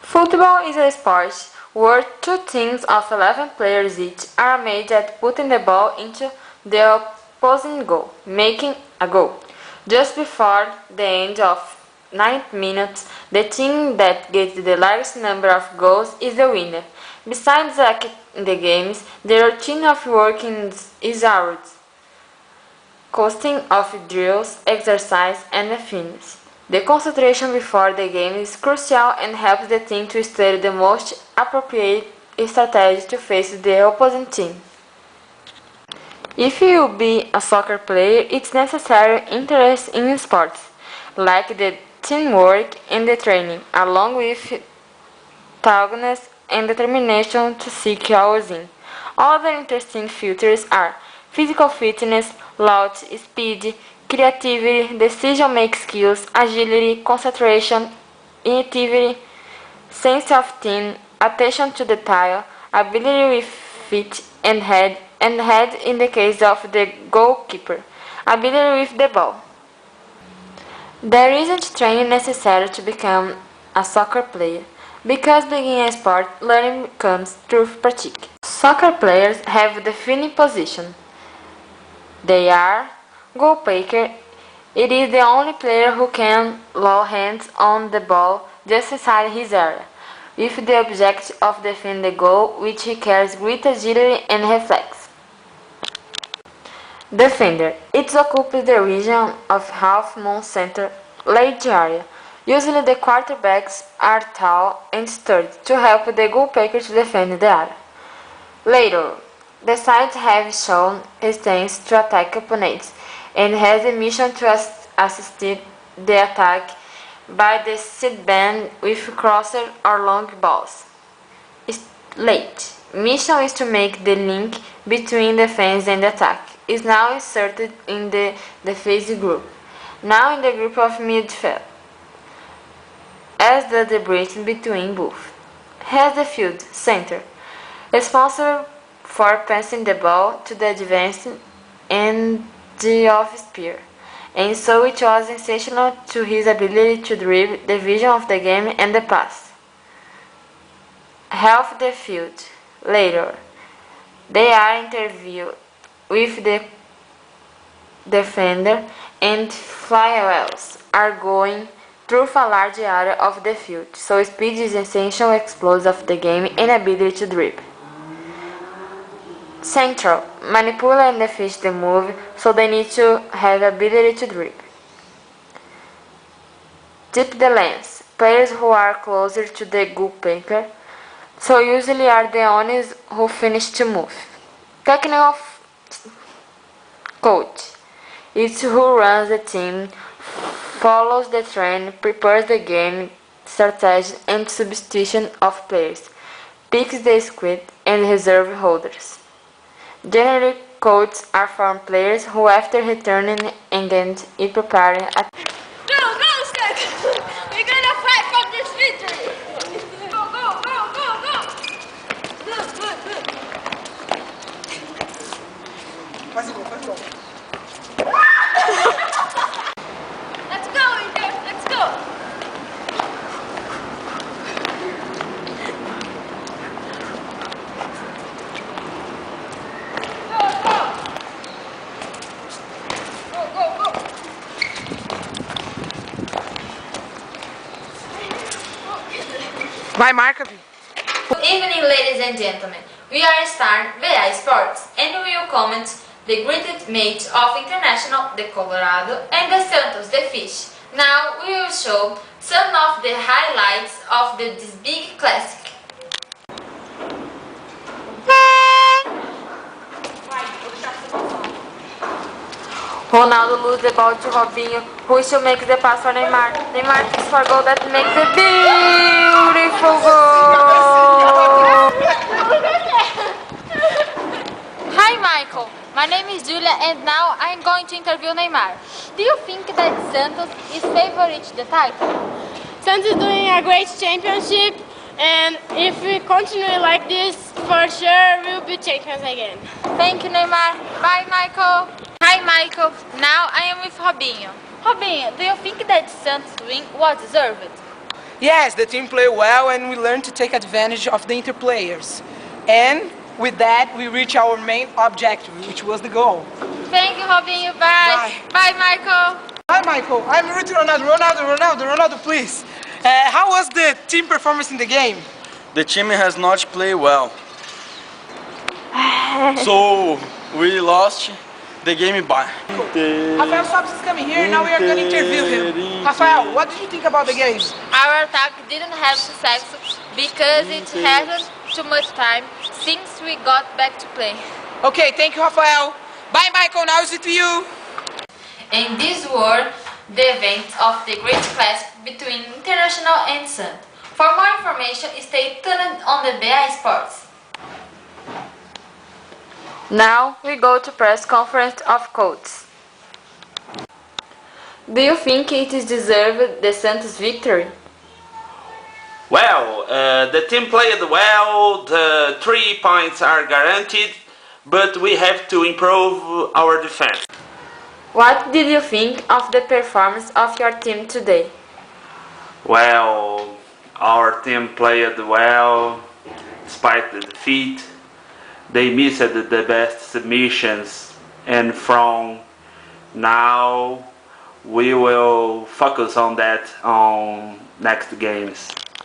Football is a sport where two teams of 11 players each are made at putting the ball into the opposing goal, making a goal. Just before the end of 9 minutes, the team that gets the largest number of goals is the winner. Besides the games, the routine of working is hard, consisting of drills, exercise, and fitness. The concentration before the game is crucial and helps the team to study the most appropriate strategy to face the opposing team. If you be a soccer player, it's necessary interest in sports, like the teamwork and the training, along with togetherness and determination to seek always in. Other interesting features are physical fitness, loud speed, creativity, decision-making skills, agility, concentration, initiative, sense of team, attention to detail, ability with feet and head in the case of the goalkeeper, ability with the ball. There isn't training necessary to become a soccer player, because being a sport, learning comes through practice. Soccer players have defined position. They are goalkeeper. It is the only player who can lay hands on the ball just inside his area, with the objective of defending the goal, which requires great agility and reflex. Defender. It occupies the region of half-moon center late area. Usually the quarterbacks are tall and sturdy to help the goalkeeper to defend the area. Later, the sides have shown stance to attack opponents and has a mission to assist the attack by the sideband with crosser or long balls. Late. Mission is to make the link between defense and attack. Is now inserted in the defensive group. Now in the group of midfield. As the bridge between both. Has the field center, responsible for passing the ball to the advanced and the off-spear, and so it was essential to his ability to drive the vision of the game and the pass. Half the field. Later, they are interviewed with the defender and flywheels are going through a large area of the field, so speed is essential explosive of the game and ability to dribble. Central. Manipulate and fish the move, so they need to have ability to dribble. Tip the lens. Players who are closer to the goalkeeper, so usually are the ones who finish to move. Technical coach. It's who runs the team, follows the trend, prepares the game strategy and substitution of players, picks the squad and reserve holders. Generally, coaches are from players who, after returning engaged in preparing a No, Stek! We're gonna fight for this victory! Go! Good. Faz gol. Let's go, Inter! Let's go! Go! Vai, marca, Vi. Good evening, ladies and gentlemen. We are Star VA Sports and we will comment the greatest match of International the Colorado and the Santos the Fish. Now we will show some of the highlights of this big classic. Ronaldo loses the ball to Robinho, who should make the pass for Neymar. Neymar kicks for goal that makes a beautiful goal! Hi Michael, my name is Julia and now I am going to interview Neymar. Do you think that Santos is favored to the title? Santos is doing a great championship, and if we continue like this, for sure we'll be champions again. Thank you Neymar. Bye Michael. Hi Michael, now I am with Robinho. Robinho, do you think that Santos win was deserved? Yes, the team played well and we learned to take advantage of the interplayers. And with that, we reached our main objective, which was the goal. Thank you, Robinho. Bye. Bye, Michael. Hi, Michael. I'm rooting Ronaldo, please. How was the team performance in the game? The team has not played well. So we lost the game by. Rafael Sobis is coming here, now we are going to interview him. Rafael, what did you think about the game? Our attack didn't have success because it hasn't too much time since we got back to play. Okay, thank you, Rafael. Bye, Michael. Now it's to you. And these were the events of the Great Clash between International and Sant. For more information, stay tuned on the BA Sports. Now we go to press conference of coaches. Do you think it is deserved the Santos victory? Well, the team played well, the 3 points are guaranteed, but we have to improve our defense. What did you think of the performance of your team today? Well, our team played well, despite the defeat. They missed the best submissions, and from now we will focus on that on next games.